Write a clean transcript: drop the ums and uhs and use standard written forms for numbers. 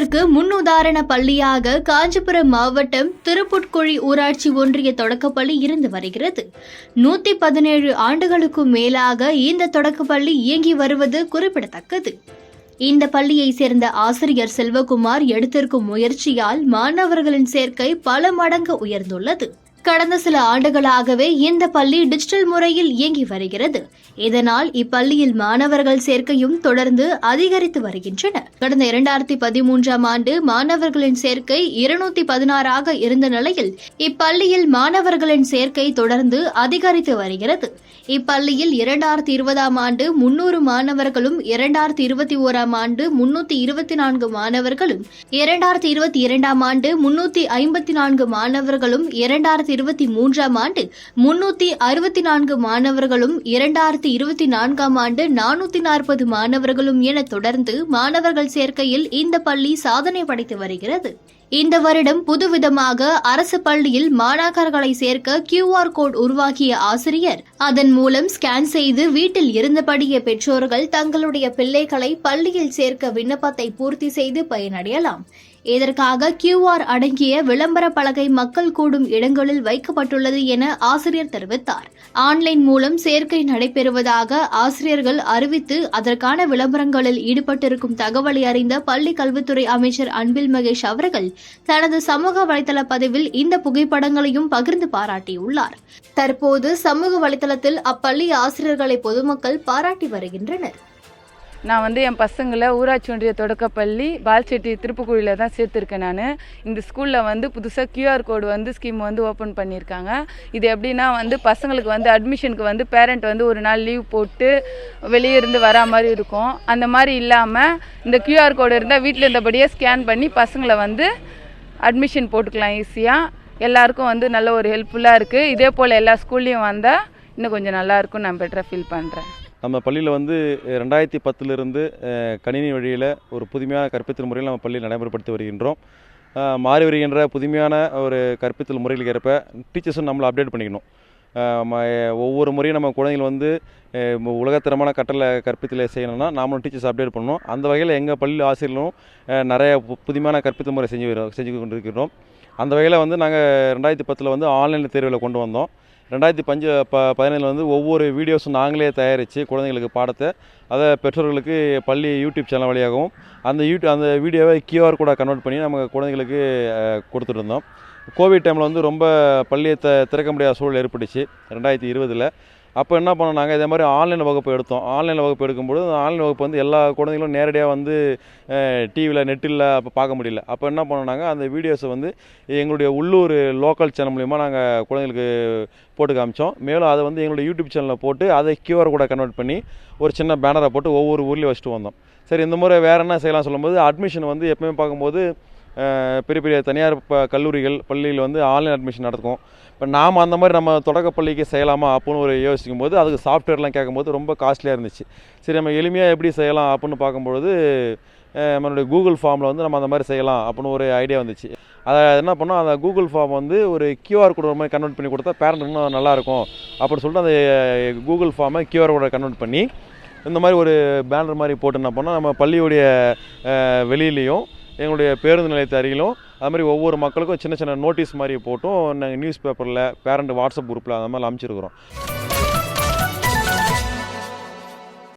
இதற்கு முன்னுதாரண பள்ளியாக காஞ்சிபுரம் மாவட்டம் திருப்புட்குழி ஊராட்சி ஒன்றிய தொடக்கப்பள்ளி இருந்து வருகிறது. 117 ஆண்டுகளுக்கும் மேலாக இந்த தொடக்கப்பள்ளி இயங்கி வருவது குறிப்பிடத்தக்கது. இந்த பள்ளியை சேர்ந்த ஆசிரியர் செல்வகுமார் எடுத்திருக்கும் முயற்சியால் மாணவர்களின் சேர்க்கை பல மடங்கு உயர்ந்துள்ளது. கடந்த சில ஆண்டுகளாகவே இந்த பள்ளி டிஜிட்டல் முறையில் இயங்கி வருகிறது. இதனால் இப்பள்ளியில் மாணவர்கள் சேர்க்கையும் தொடர்ந்து அதிகரித்து வருகின்றன. கடந்த 2013ஆம் ஆண்டு மாணவர்களின் சேர்க்கை 216 இருந்த நிலையில் இப்பள்ளியில் மாணவர்களின் சேர்க்கை தொடர்ந்து அதிகரித்து வருகிறது. இப்பள்ளியில் 2020ஆம் ஆண்டு 300 மாணவர்களும், 2021ஆம் ஆண்டு 324 மாணவர்களும், 2022ஆம் ஆண்டு 354 மாணவர்களும், 2023ஆம் ஆண்டு 364 மாணவர்களும், 2024ஆம் ஆண்டு 440 மாணவர்களும் என தொடர்ந்து மாணவர்கள் சேர்க்கையில் இந்த பள்ளி சாதனை படைத்து வருகிறது. இந்த வருடம் புதுவிதமாக அரசு பள்ளியில் மாணாக்கர்களை சேர்க்க QR கோட் உருவாக்கிய ஆசிரியர் அதன் மூலம் ஸ்கேன் செய்து வீட்டில் இருந்தபடியே பெற்றோர்கள் தங்களுடைய பிள்ளைகளை பள்ளியில் சேர்க்க விண்ணப்பத்தை பூர்த்தி செய்து பயனடையலாம். இதற்காக QR அடங்கிய விளம்பர பலகை மக்கள் கூடும் இடங்களில் வைக்கப்பட்டுள்ளது என ஆசிரியர் தெரிவித்தார். ஆன்லைன் மூலம் சேர்க்கை நடைபெறுவதாக ஆசிரியர்கள் அறிவித்து அதற்கான விளம்பரங்களில் ஈடுபட்டிருக்கும் தகவலை அறிந்த பள்ளி கல்வித்துறை அமைச்சர் அன்பில் மகேஷ் அவர்கள் தனது சமூக வலைதள பதிவில் இந்த புகைப்படங்களையும் பகிர்ந்து பாராட்டியுள்ளார். தற்போது சமூக வலைதளத்தில் அப்பள்ளி ஆசிரியர்களை பொதுமக்கள் பாராட்டி வருகின்றனர். நான் என் பசங்களை ஊராட்சி ஒன்றிய தொடக்கப்பள்ளி பால்செட்டி திருப்புக்குழியில் தான் சேர்த்துருக்கேன். நான் இந்த ஸ்கூலில் புதுசாக QR கோடு ஸ்கீம் ஓப்பன் பண்ணியிருக்காங்க. இது எப்படின்னா பசங்களுக்கு அட்மிஷனுக்கு பேரண்ட் ஒரு நாள் லீவ் போட்டு வெளியே இருந்து வரா மாதிரி இருக்கும். அந்த மாதிரி இல்லாமல் இந்த QR கோடு இருந்தால் வீட்டில் இருந்தபடியே ஸ்கேன் பண்ணி பசங்களை அட்மிஷன் போட்டுக்கலாம் ஈஸியாக. எல்லாருக்கும் நல்ல ஒரு ஹெல்ப்ஃபுல்லாக இருக்குது. இதே போல் எல்லா ஸ்கூல்லையும் வந்தால் இன்னும் கொஞ்சம் நல்லாயிருக்கும். நான் பெட்டராக ஃபீல் பண்ணுறேன். நம்ம பள்ளியில் 2010 கணினி வழியில் ஒரு புதுமையான கற்பித்தல் முறையில் நம்ம பள்ளியில் நடைமுறைப்படுத்தி வருகின்றோம். மாறி வருகின்ற புதுமையான ஒரு கற்பித்தல் முறைகளுக்கு ஏற்ப டீச்சர்ஸும் நம்மளை அப்டேட் பண்ணிக்கணும். ஒவ்வொரு முறையும் நம்ம குழந்தைகள் உலகத்தரமான கற்பித்தலை செய்யணும்னா நாமளும் டீச்சர்ஸ் அப்டேட் பண்ணணும். அந்த வகையில் எங்கள் பள்ளியில் ஆசிரியர்களும் நிறைய புதுமையான கற்பித்தல் முறை செஞ்சு கொண்டிருக்கிறோம். அந்த வகையில் நாங்கள் 2010 ஆன்லைன் தேர்வில் கொண்டு வந்தோம். 2015 ஒவ்வொரு வீடியோஸும் நாங்களே தயாரித்து குழந்தைங்களுக்கு பாடத்தை அதை பெற்றோர்களுக்கு பள்ளி யூடியூப் சேனல் வழியாகவும் அந்த வீடியோவை QR கோடாக கன்வெர்ட் பண்ணி நம்ம குழந்தைங்களுக்கு கொடுத்துட்டு இருந்தோம். கோவிட் டைமில் ரொம்ப பள்ளியை திறக்க முடியாத சூழல் ஏற்பட்டுச்சு 2020. அப்போ என்ன பண்ணோம், நாங்கள் இதே மாதிரி ஆன்லைன் வகுப்பு எடுத்தோம். ஆன்லைன் வகுப்பு எடுக்கும்போது ஆன்லைன் வகுப்பு எல்லா குழந்தைங்களும் நேரடியாக டிவியில் நெட்டில் அப்போ பார்க்க முடியல. அப்போ என்ன பண்ணோம், நாங்கள் அந்த வீடியோஸை எங்களுடைய உள்ளூர் லோக்கல் சேனல் மூலிமா நாங்கள் குழந்தைங்களுக்கு போட்டு காமிச்சோம். மேலும் அதை எங்களுடைய யூடியூப் சேனலில் போட்டு அதை QR கூட கன்வெர்ட் பண்ணி ஒரு சின்ன பேனரை போட்டு ஒவ்வொரு ஊர்லேயும் வச்சுட்டு வந்தோம். சரி, இந்த முறை வேறு என்ன செய்யலாம் சொல்லும்போது அட்மிஷன் எப்பவுமே பார்க்கும்போது பெரிய பெரிய தனியார் கல்லூரிகள் பள்ளியில் ஆன்லைன் அட்மிஷன் நடக்கும். இப்போ நாம் அந்த மாதிரி நம்ம தொடக்கப்பள்ளிக்கு செய்யலாமா அப்படின்னு ஒரு யோசிக்கும் போது அதுக்கு சாஃப்ட்வேர்லாம் கேட்கும்போது ரொம்ப காஸ்ட்லியாக இருந்துச்சு. சரி, நம்ம எளிமையாக எப்படி செய்யலாம் அப்படின்னு பார்க்கும்பொழுது நம்மளுடைய கூகுள் ஃபார்மில் நம்ம அந்த மாதிரி செய்யலாம் அப்படின்னு ஒரு ஐடியா வந்துச்சு. அதை என்ன பண்ணோம், அந்த கூகுள் ஃபார்ம் ஒரு QR கோடு மாதிரி கன்வெர்ட் பண்ணி கொடுத்தா பேரண்ட் இன்னும் நல்லாயிருக்கும் அப்படின்னு சொல்லிட்டு அந்த கூகுள் ஃபார்மை QR கோடை கன்வெர்ட் பண்ணி இந்த மாதிரி ஒரு பேனர் மாதிரி போட்டு என்ன பண்ணோம், நம்ம பள்ளியுடைய வெளியிலையும் எங்களுடைய பேருந்து நிலையத்தை அருகிலும் அது மாதிரி ஒவ்வொரு மக்களுக்கும் சின்ன சின்ன நோட்டீஸ் மாதிரி போட்டும் நாங்கள் நியூஸ் பேப்பரில் பேரண்ட் வாட்ஸ்அப் குரூப்பில் அந்த மாதிரி அனுப்பிச்சிருக்கிறோம்.